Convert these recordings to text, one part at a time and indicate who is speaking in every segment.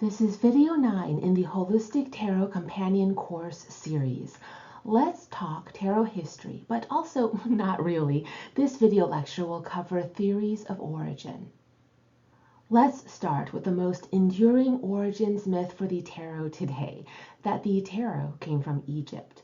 Speaker 1: This is video 9 in the Holistic Tarot Companion Course series. Let's talk tarot history, but also not really. This video lecture will cover theories of origin. Let's start with the most enduring origins myth for the tarot today, that the tarot came from Egypt.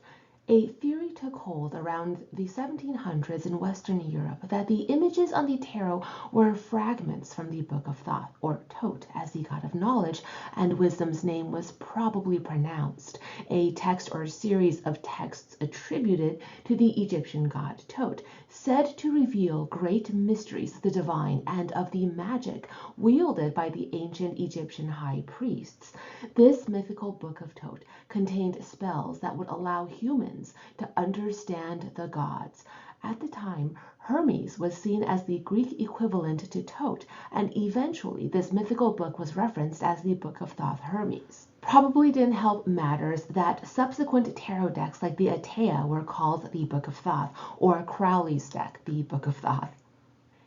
Speaker 1: A theory took hold around the 1700s in Western Europe that the images on the tarot were fragments from the Book of Thoth, or Thoth, as the god of knowledge and wisdom's name was probably pronounced, a text or series of texts attributed to the Egyptian god Thoth, said to reveal great mysteries of the divine and of the magic wielded by the ancient Egyptian high priests. This mythical Book of Thoth contained spells that would allow humans to understand the gods. At the time, Hermes was seen as the Greek equivalent to Thoth, and eventually this mythical book was referenced as the Book of Thoth Hermes. Probably didn't help matters that subsequent tarot decks like the Atea were called the Book of Thoth, or Crowley's deck, the Book of Thoth.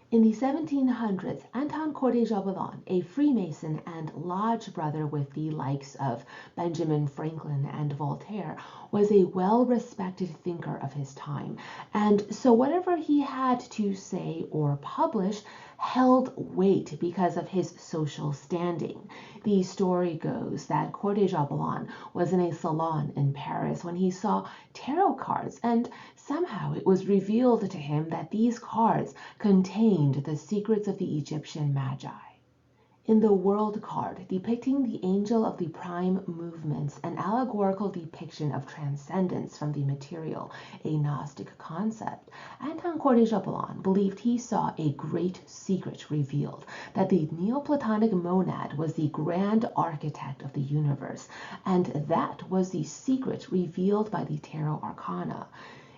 Speaker 1: In the 1700s, Anton Corday-Jabulon, a Freemason and lodge brother with the likes of Benjamin Franklin and Voltaire, was a well-respected thinker of his time, and so whatever he had to say or publish held weight because of his social standing. The story goes that Corday-Jabulon was in a salon in Paris when he saw tarot cards, and somehow it was revealed to him that these cards contained the secrets of the Egyptian magi. In the World card, depicting the Angel of the Prime Movements, an allegorical depiction of transcendence from the material, a Gnostic concept, Anton Corday-Jabulon believed he saw a great secret revealed, that the Neoplatonic monad was the grand architect of the universe, and that was the secret revealed by the Tarot Arcana.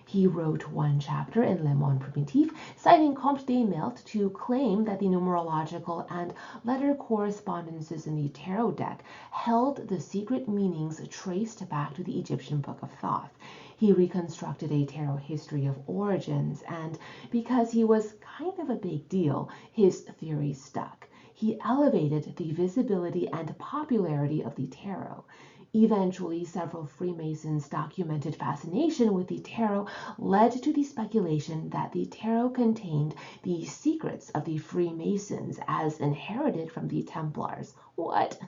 Speaker 1: He wrote one chapter in Le Monde Primitif, citing Comte de Melt to claim that the numerological and letter correspondences in the tarot deck held the secret meanings traced back to the Egyptian Book of Thoth. He reconstructed a tarot history of origins, and because he was kind of a big deal, his theory stuck. He elevated the visibility and popularity of the tarot. Eventually, several Freemasons' documented fascination with the tarot led to the speculation that the tarot contained the secrets of the Freemasons as inherited from the Templars. What?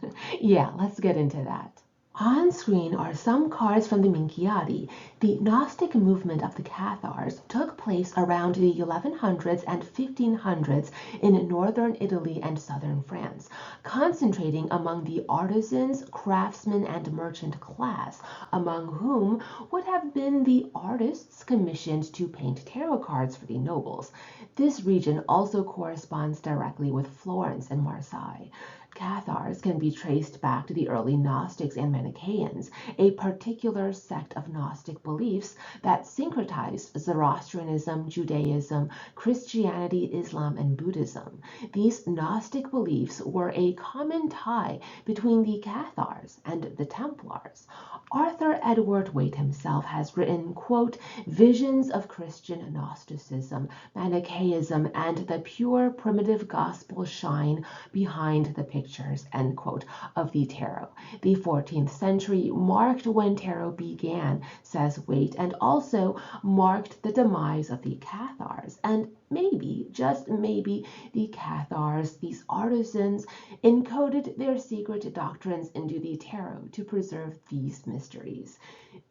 Speaker 1: Yeah, let's get into that. On screen are some cards from the Minchiadi. The Gnostic movement of the Cathars took place around the 1100s and 1500s in northern Italy and southern France, concentrating among the artisans, craftsmen, and merchant class, among whom would have been the artists commissioned to paint tarot cards for the nobles. This region also corresponds directly with Florence and Marseille. Cathars can be traced back to the early Gnostics and Manichaeans, a particular sect of Gnostic beliefs that syncretized Zoroastrianism, Judaism, Christianity, Islam, and Buddhism. These Gnostic beliefs were a common tie between the Cathars and the Templars. Arthur Edward Waite himself has written, quote, "Visions of Christian Gnosticism, Manichaeism, and the pure primitive gospel shine behind the pictures," end quote, of the tarot. The 14th century marked when tarot began, says Waite, and also marked the demise of the Cathars, and maybe, just maybe, the Cathars, these artisans, encoded their secret doctrines into the tarot to preserve these mysteries.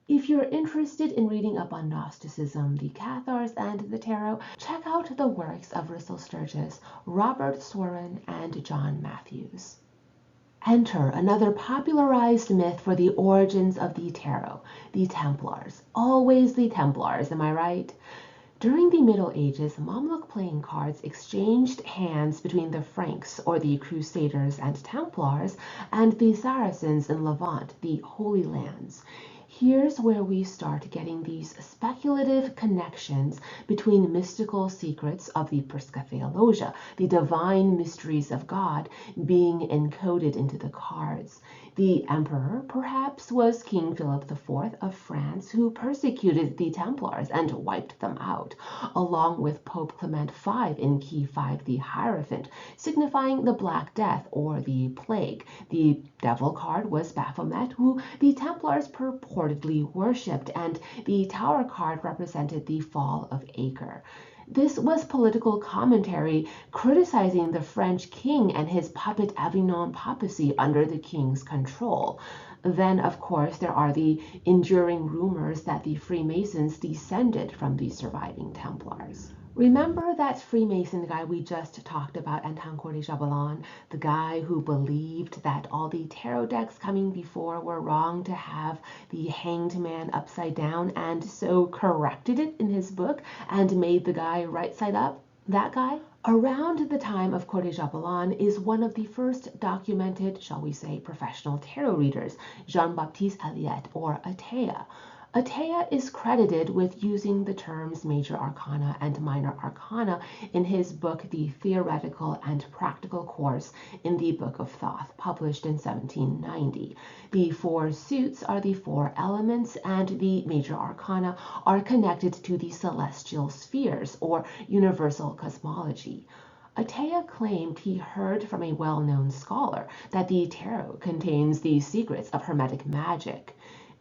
Speaker 1: If you're interested in reading up on Gnosticism, the Cathars, and the tarot, check out the works of Russell Sturgis, Robert Swarin, and John Matthews. Enter another popularized myth for the origins of the tarot, the Templars. Always the Templars, am I right? During the Middle Ages, Mamluk playing cards exchanged hands between the Franks, or the Crusaders and Templars, and the Saracens in Levant, the Holy Lands. Here's where we start getting these speculative connections between mystical secrets of the Prisca Theologia, the divine mysteries of God, being encoded into the cards. The emperor, perhaps, was King Philip IV of France, who persecuted the Templars and wiped them out, along with Pope Clement V in key 5, the Hierophant, signifying the Black Death or the Plague. The Devil card was Baphomet, who the Templars purportedly worshipped, and the Tower card represented the fall of Acre. This was political commentary criticizing the French king and his puppet Avignon papacy under the king's control. Then, of course, there are the enduring rumors that the Freemasons descended from the surviving Templars. Remember that Freemason guy we just talked about, Anton de Jabalan, the guy who believed that all the tarot decks coming before were wrong to have the hanged man upside down, and so corrected it in his book and made the guy right side up? That guy? Around the time of Coeur de Jabalan is one of the first documented, shall we say, professional tarot readers, Jean-Baptiste Alliette, or Atea. Atea is credited with using the terms major arcana and minor arcana in his book The Theoretical and Practical Course in the Book of Thoth, published in 1790. The 4 suits are the 4 elements, and the major arcana are connected to the celestial spheres, or universal cosmology. Atea claimed he heard from a well-known scholar that the tarot contains the secrets of Hermetic magic.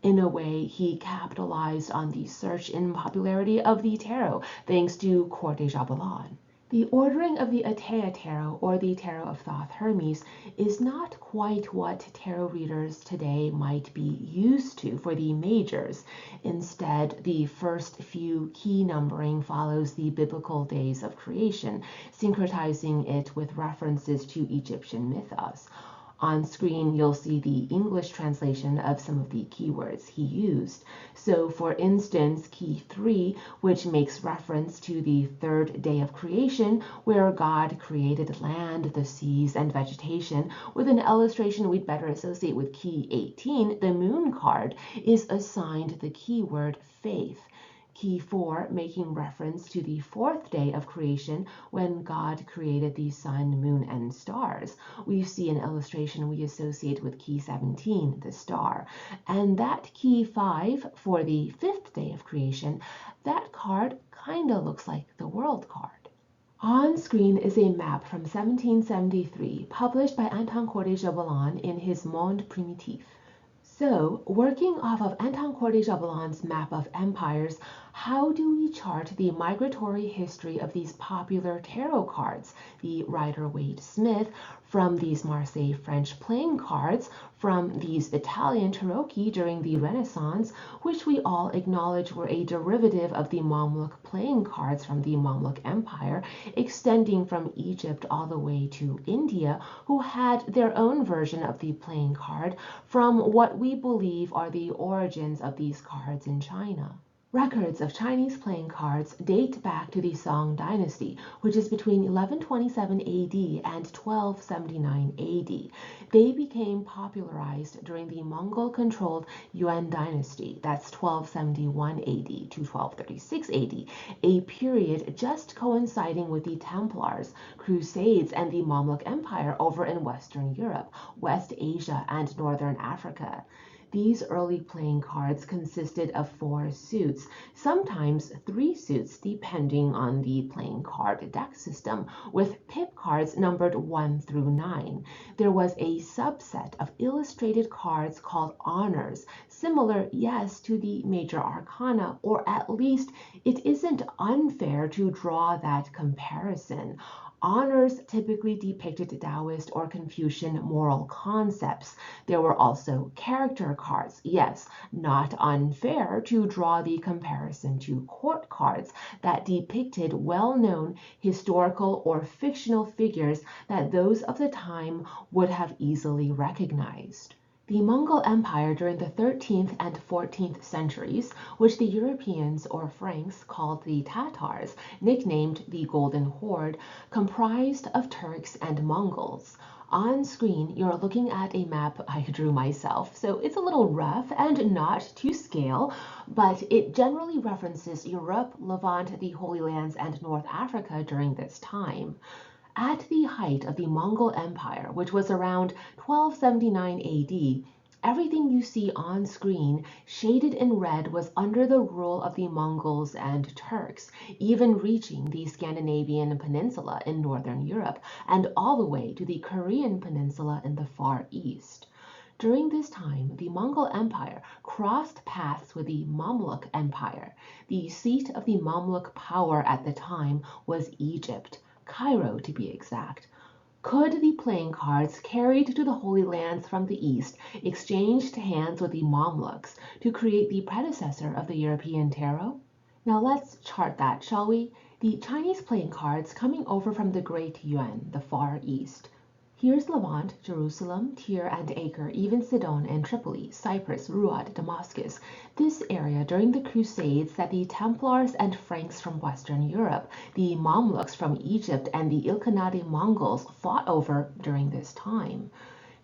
Speaker 1: In a way, he capitalized on the surge in popularity of the tarot thanks to Coeur de Jabalan. The ordering of the Atea Tarot, or the Tarot of Thoth Hermes, is not quite what tarot readers today might be used to for the majors. Instead, the first few key numbering follows the biblical days of creation, syncretizing it with references to Egyptian mythos. On screen, you'll see the English translation of some of the keywords he used. So, for instance, key 3, which makes reference to the 3rd day of creation, where God created land, the seas, and vegetation, with an illustration we'd better associate with key 18, the moon card, is assigned the keyword faith. Key 4, making reference to the 4th day of creation when God created the sun, moon, and stars. We see an illustration we associate with key 17, the star. And that key 5 for the 5th day of creation, that card kind of looks like the world card. On screen is a map from 1773, published by Anton de Jabalan in his Monde Primitif. So, working off of Anton de Jabalan's map of empires, how do we chart the migratory history of these popular tarot cards, the Rider-Waite-Smith, from these Marseille French playing cards, from these Italian tarocchi during the Renaissance, which we all acknowledge were a derivative of the Mamluk playing cards from the Mamluk Empire, extending from Egypt all the way to India, who had their own version of the playing card from what we believe are the origins of these cards in China. Records of Chinese playing cards date back to the Song dynasty, which is between 1127 AD and 1279 AD. They became popularized during the Mongol-controlled Yuan dynasty, that's 1271 AD to 1236 AD, a period just coinciding with the Templars, Crusades, and the Mamluk Empire over in Western Europe, West Asia, and Northern Africa. These early playing cards consisted of 4 suits, sometimes 3 suits depending on the playing card deck system, with pip cards numbered 1 through 9. There was a subset of illustrated cards called honors, similar, yes, to the major arcana, or at least it isn't unfair to draw that comparison. Honors typically depicted Taoist or Confucian moral concepts. There were also character cards. Yes, not unfair to draw the comparison to court cards that depicted well-known historical or fictional figures that those of the time would have easily recognized. The Mongol Empire during the 13th and 14th centuries, which the Europeans or Franks called the Cathars, nicknamed the Golden Horde, comprised of Turks and Mongols. On screen, you're looking at a map I drew myself, so it's a little rough and not to scale, but it generally references Europe, Levant, the Holy Lands, and North Africa during this time. At the height of the Mongol Empire, which was around 1279 AD, everything you see on screen shaded in red was under the rule of the Mongols and Turks, even reaching the Scandinavian peninsula in northern Europe and all the way to the Korean peninsula in the Far East. During this time, the Mongol Empire crossed paths with the Mamluk Empire. The seat of the Mamluk power at the time was Egypt, Cairo to be exact. Could the playing cards carried to the Holy Lands from the East exchanged hands with the Mamluks to create the predecessor of the European tarot? Now let's chart that, shall we? The Chinese playing cards coming over from the Great Yuan, the Far East. Here's Levant, Jerusalem, Tyre and Acre, even Sidon and Tripoli, Cyprus, Ruad, Damascus. This area during the Crusades that the Templars and Franks from Western Europe, the Mamluks from Egypt, and the Ilkhanate Mongols fought over during this time.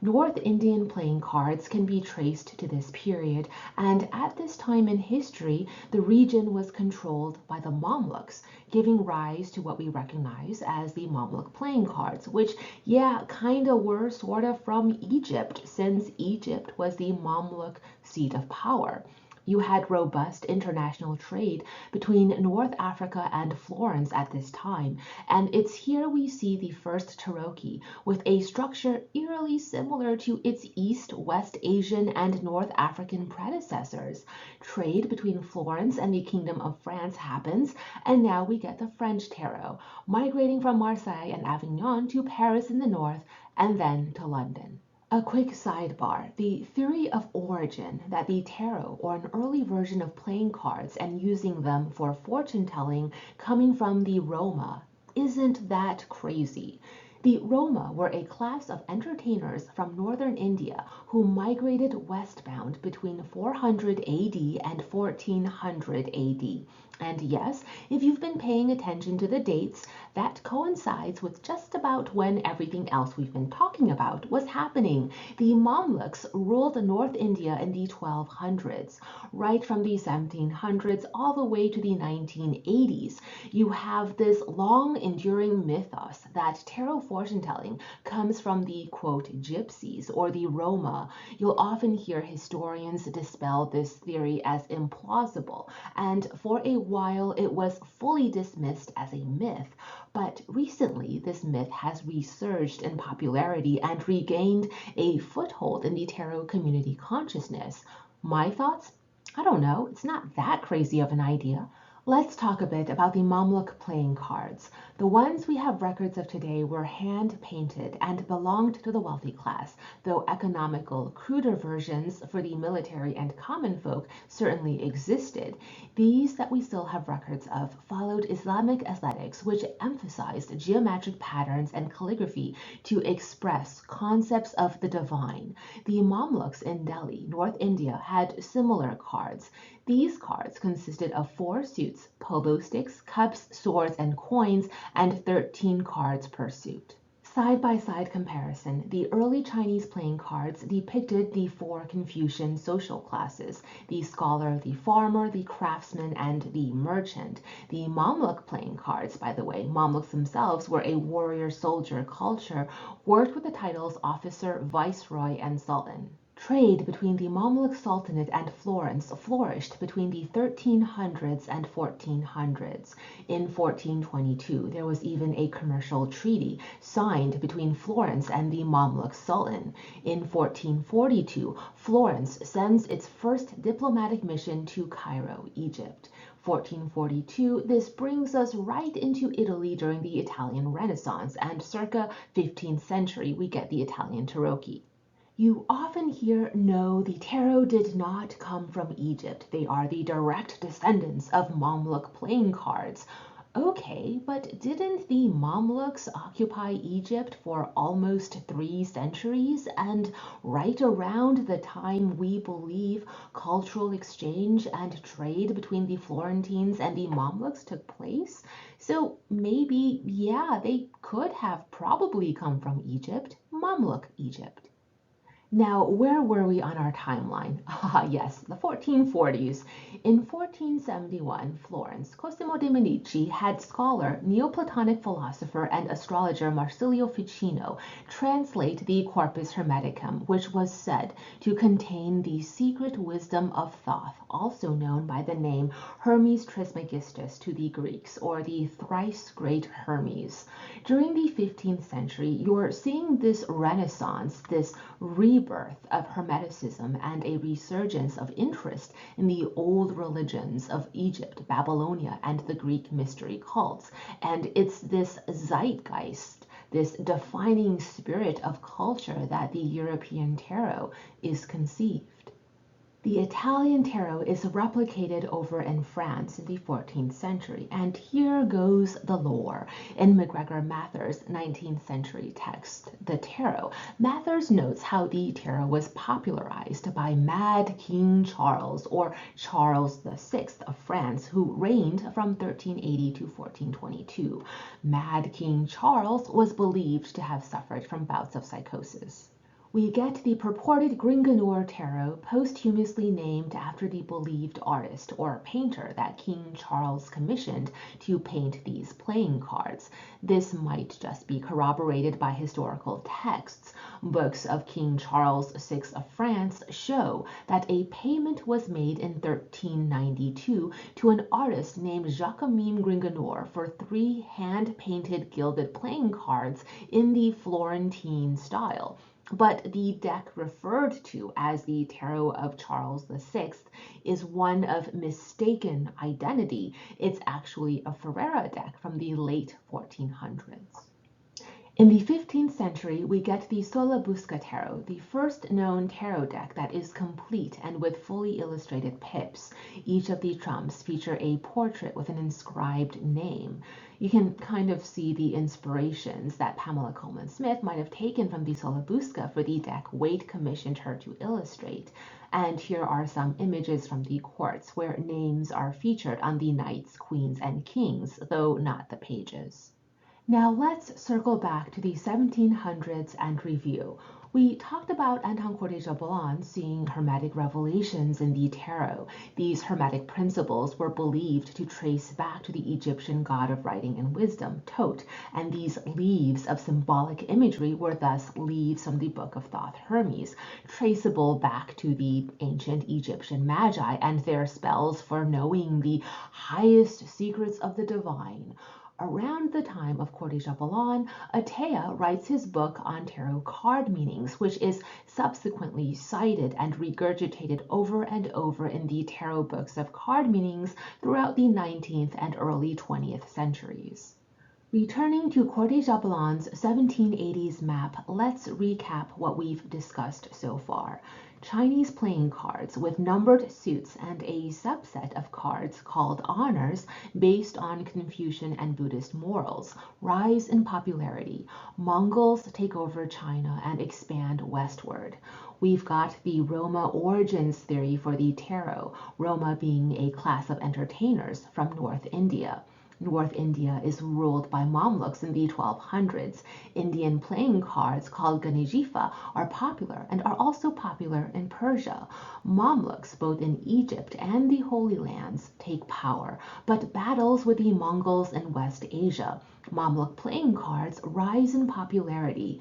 Speaker 1: North Indian playing cards can be traced to this period, and at this time in history, the region was controlled by the Mamluks, giving rise to what we recognize as the Mamluk playing cards, which, yeah, kinda were sorta from Egypt, since Egypt was the Mamluk seat of power. You had robust international trade between North Africa and Florence at this time, and it's here we see the first Cherokee, with a structure eerily similar to its East, West Asian, and North African predecessors. Trade between Florence and the Kingdom of France happens, and now we get the French tarot, migrating from Marseille and Avignon to Paris in the north, and then to London. A quick sidebar, the theory of origin that the tarot, or an early version of playing cards and using them for fortune telling, coming from the Roma, isn't that crazy. The Roma were a class of entertainers from northern India who migrated westbound between 400 AD and 1400 AD. And yes, if you've been paying attention to the dates, that coincides with just about when everything else we've been talking about was happening. The Mamluks ruled North India in the 1200s, right from the 1700s all the way to the 1980s. You have this long enduring mythos that tarot fortune telling comes from the quote gypsies or the Roma. You'll often hear historians dispel this theory as implausible, and for a while it was fully dismissed as a myth. But recently, this myth has resurged in popularity and regained a foothold in the tarot community consciousness. My thoughts? I don't know, it's not that crazy of an idea. Let's talk a bit about the Mamluk playing cards. The ones we have records of today were hand-painted and belonged to the wealthy class, though economical, cruder versions for the military and common folk certainly existed. These that we still have records of followed Islamic aesthetics, which emphasized geometric patterns and calligraphy to express concepts of the divine. The Mamluks in Delhi, North India, had similar cards. These cards consisted of 4 suits, pogo sticks, cups, swords, and coins, and 13 cards per suit. Side-by-side comparison, the early Chinese playing cards depicted the 4 Confucian social classes, the scholar, the farmer, the craftsman, and the merchant. The Mamluk playing cards, by the way, Mamluks themselves were a warrior-soldier culture, worked with the titles officer, viceroy, and sultan. Trade between the Mamluk Sultanate and Florence flourished between the 1300s and 1400s. In 1422, there was even a commercial treaty signed between Florence and the Mamluk Sultan. In 1442, Florence sends its first diplomatic mission to Cairo, Egypt. 1442, this brings us right into Italy during the Italian Renaissance, and circa 15th century, we get the Italian Cherokee. You often hear, no, the tarot did not come from Egypt. They are the direct descendants of Mamluk playing cards. Okay, but didn't the Mamluks occupy Egypt for almost 3 centuries? And right around the time we believe cultural exchange and trade between the Florentines and the Mamluks took place? So maybe, yeah, they could have probably come from Egypt, Mamluk Egypt. Now, where were we on our timeline? Ah, yes, the 1440s. In 1471, Florence, Cosimo de' Medici had scholar, Neoplatonic philosopher, and astrologer Marsilio Ficino translate the Corpus Hermeticum, which was said to contain the secret wisdom of Thoth, also known by the name Hermes Trismegistus to the Greeks, or the thrice great Hermes. During the 15th century, you're seeing this renaissance, this rebirth of Hermeticism, and a resurgence of interest in the old religions of Egypt, Babylonia, and the Greek mystery cults. And it's this zeitgeist, this defining spirit of culture, that the European tarot is conceived. The Italian tarot is replicated over in France in the 14th century, and here goes the lore. In MacGregor Mather's 19th century text, The Tarot, Mathers notes how the tarot was popularized by Mad King Charles, or Charles VI of France, who reigned from 1380 to 1422. Mad King Charles was believed to have suffered from bouts of psychosis. We get the purported Gringonour tarot, posthumously named after the believed artist or painter that King Charles commissioned to paint these playing cards. This might just be corroborated by historical texts. Books of King Charles VI of France show that a payment was made in 1392 to an artist named Jacques-Mime Gringonour for 3 hand-painted gilded playing cards in the Florentine style. But the deck referred to as the Tarot of Charles VI is one of mistaken identity. It's actually a Ferrara deck from the late 1400s. In the 15th century, we get the Solabusca Tarot, the first known tarot deck that is complete and with fully illustrated pips. Each of the trumps feature a portrait with an inscribed name. You can kind of see the inspirations that Pamela Coleman Smith might have taken from the Solabusca for the deck Waite commissioned her to illustrate. And here are some images from the courts where names are featured on the knights, queens, and kings, though not the pages. Now let's circle back to the 1700s and review. We talked about Anton Corday Jabulon seeing hermetic revelations in the tarot. These hermetic principles were believed to trace back to the Egyptian god of writing and wisdom, Tot, and these leaves of symbolic imagery were thus leaves from the Book of Thoth Hermes, traceable back to the ancient Egyptian magi and their spells for knowing the highest secrets of the divine. Around the time of Corday Jabulon, Atea writes his book on tarot card meanings, which is subsequently cited and regurgitated over and over in the tarot books of card meanings throughout the 19th and early 20th centuries. Returning to Corday Jabulon's 1780s map, let's recap what we've discussed so far. Chinese playing cards with numbered suits and a subset of cards called honors based on Confucian and Buddhist morals rise in popularity. Mongols take over China and expand westward. We've got the Roma origins theory for the tarot, Roma being a class of entertainers from North India. North India is ruled by Mamluks in the 1200s. Indian playing cards called Ganejifa are popular and are also popular in Persia. Mamluks, both in Egypt and the Holy Lands, take power, but battles with the Mongols in West Asia. Mamluk playing cards rise in popularity.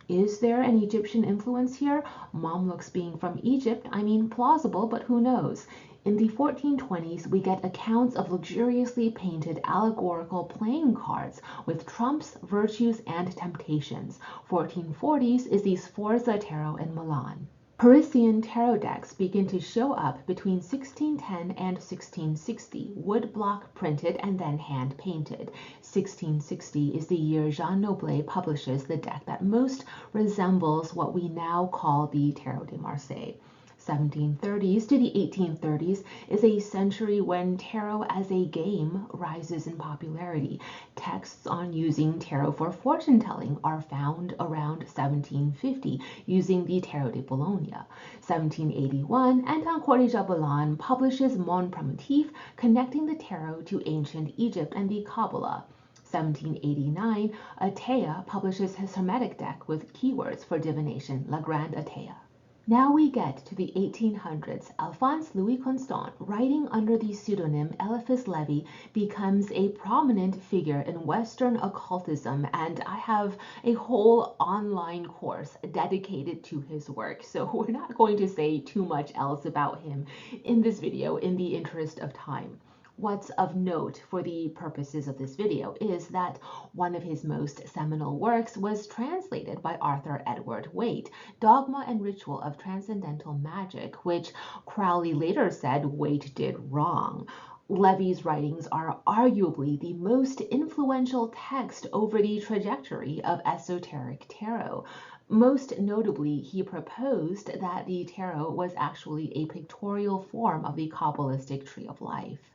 Speaker 1: Is there an Egyptian influence here? Mamluks being from Egypt, plausible, but who knows? In the 1420s, we get accounts of luxuriously painted allegorical playing cards with trumps, virtues, and temptations. 1440s is the Sforza Tarot in Milan. Parisian tarot decks begin to show up between 1610 and 1660, woodblock printed and then hand painted. 1660 is the year Jean Noblet publishes the deck that most resembles what we now call the Tarot de Marseille. 1730s to the 1830s is a century when tarot as a game rises in popularity. Texts on using tarot for fortune-telling are found around 1750 using the Tarot de Bologna. 1781, Anton Corday Jabulon publishes Mon Primitif, connecting the tarot to ancient Egypt and the Kabbalah. 1789, Atea publishes his Hermetic deck with keywords for divination, La Grande Atea. Now we get to the 1800s. Alphonse Louis Constant, writing under the pseudonym Eliphas Levi, becomes a prominent figure in Western occultism, and I have a whole online course dedicated to his work, so we're not going to say too much else about him in this video in the interest of time. What's of note for the purposes of this video is that one of his most seminal works was translated by Arthur Edward Waite, Dogma and Ritual of Transcendental Magic, which Crowley later said Waite did wrong. Levy's writings are arguably the most influential text over the trajectory of esoteric tarot. Most notably, he proposed that the tarot was actually a pictorial form of the Kabbalistic tree of life.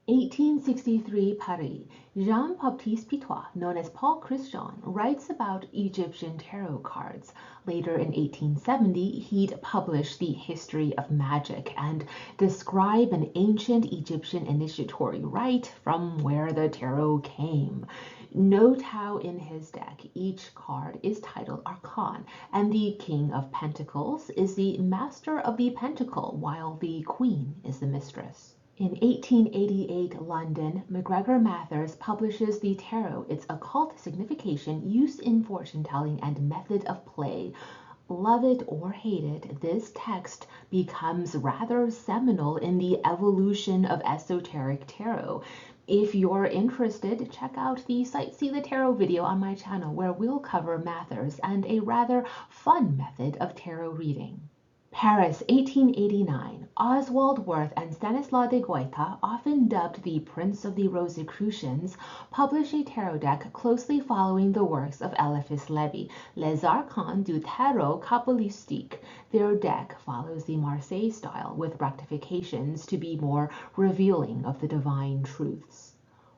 Speaker 1: 1863 Paris. Jean-Baptiste Pitois, known as Paul Christian, writes about Egyptian tarot cards. Later in 1870, he'd publish The History of Magic and describe an ancient Egyptian initiatory rite from where the tarot came. Note how in his deck each card is titled Archon, and the King of Pentacles is the master of the pentacle, while the Queen is the mistress. In 1888 London, MacGregor Mathers publishes The Tarot, Its Occult Signification, Use in Fortune-Telling, and Method of Play. Love it or hate it, this text becomes rather seminal in the evolution of esoteric tarot. If you're interested, check out the See the Tarot video on my channel where we'll cover Mathers and a rather fun method of tarot reading. Paris, 1889. Oswald Worth and Stanislaw de Goita, often dubbed the Prince of the Rosicrucians, publish a tarot deck closely following the works of Eliphas Levi, Les Arcans du Tarot Kabbalistique. Their deck follows the Marseille style, with rectifications to be more revealing of the divine truths.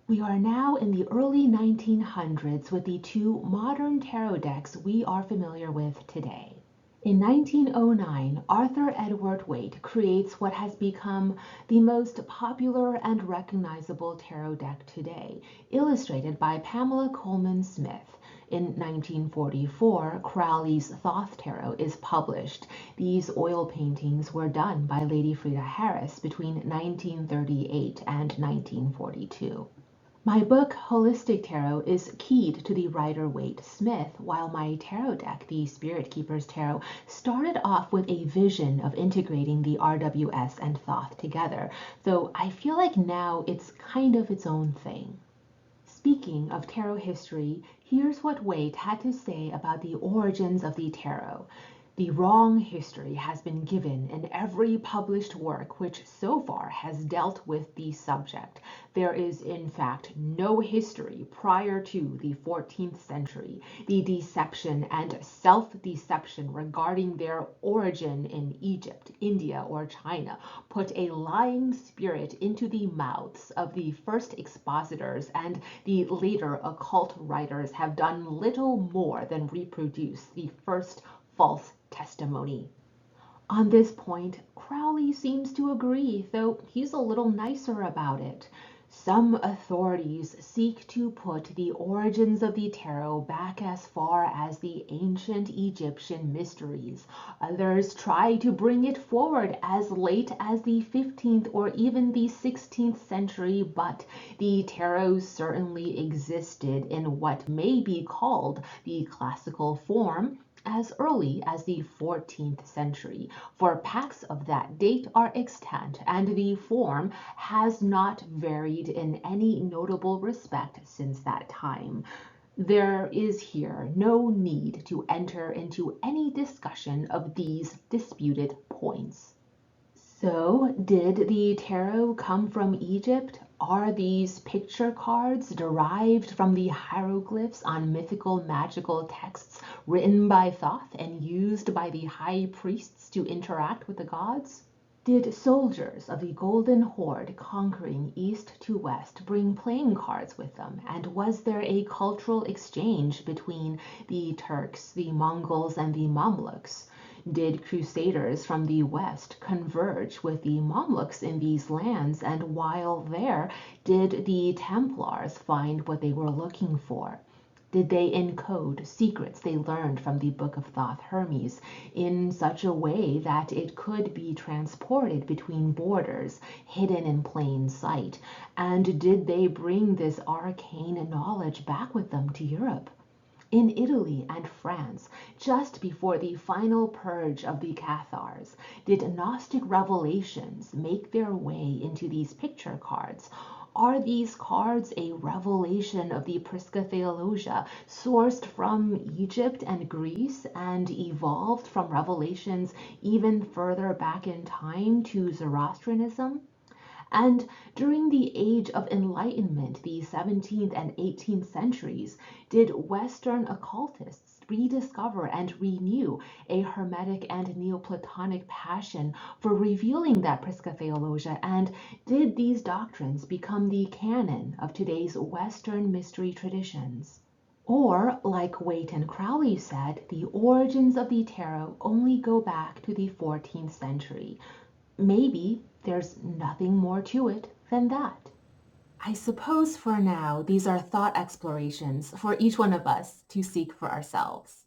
Speaker 1: We are now in the early 1900s with the two modern tarot decks we are familiar with today. In 1909, Arthur Edward Waite creates what has become the most popular and recognizable tarot deck today, illustrated by Pamela Colman Smith. In 1944, Crowley's Thoth Tarot is published. These oil paintings were done by Lady Frida Harris between 1938 and 1942. My book, Holistic Tarot, is keyed to the writer Waite Smith, while my tarot deck, the Spirit Keeper's Tarot, started off with a vision of integrating the RWS and Thoth together, though I feel like now it's kind of its own thing. Speaking of tarot history, here's what Waite had to say about the origins of the tarot. The wrong history has been given in every published work which so far has dealt with the subject. There is in fact no history prior to the 14th century. The deception and self-deception regarding their origin in Egypt, India, or China put a lying spirit into the mouths of the first expositors, and the later occult writers have done little more than reproduce the first false testimony. On this point, Crowley seems to agree, though he's a little nicer about it. Some authorities seek to put the origins of the tarot back as far as the ancient Egyptian mysteries. Others try to bring it forward as late as the 15th or even the 16th century, but the tarot certainly existed in what may be called the classical form as early as the 14th century, for pacts of that date are extant, and the form has not varied in any notable respect since that time. There is here no need to enter into any discussion of these disputed points. So, did the tarot come from Egypt? Are these picture cards derived from the hieroglyphs on mythical magical texts written by Thoth and used by the high priests to interact with the gods? Did soldiers of the Golden Horde conquering east to west bring playing cards with them? And was there a cultural exchange between the Turks, the Mongols, and the Mamluks? Did crusaders from the west converge with the Mamluks in these lands, and while there, did the Templars find what they were looking for? Did they encode secrets they learned from the Book of Thoth Hermes in such a way that it could be transported between borders, hidden in plain sight? And did they bring this arcane knowledge back with them to Europe? In Italy and France, just before the final purge of the Cathars, did Gnostic revelations make their way into these picture cards? Are these cards a revelation of the Prisca Theologia, sourced from Egypt and Greece and evolved from revelations even further back in time to Zoroastrianism? And during the Age of Enlightenment, the 17th and 18th centuries, did Western occultists rediscover and renew a Hermetic and Neoplatonic passion for revealing that Prisca Theologia? And did these doctrines become the canon of today's Western mystery traditions? Or, like Waite and Crowley said, the origins of the tarot only go back to the 14th century. Maybe there's nothing more to it than that. I suppose for now, these are thought explorations for each one of us to seek for ourselves.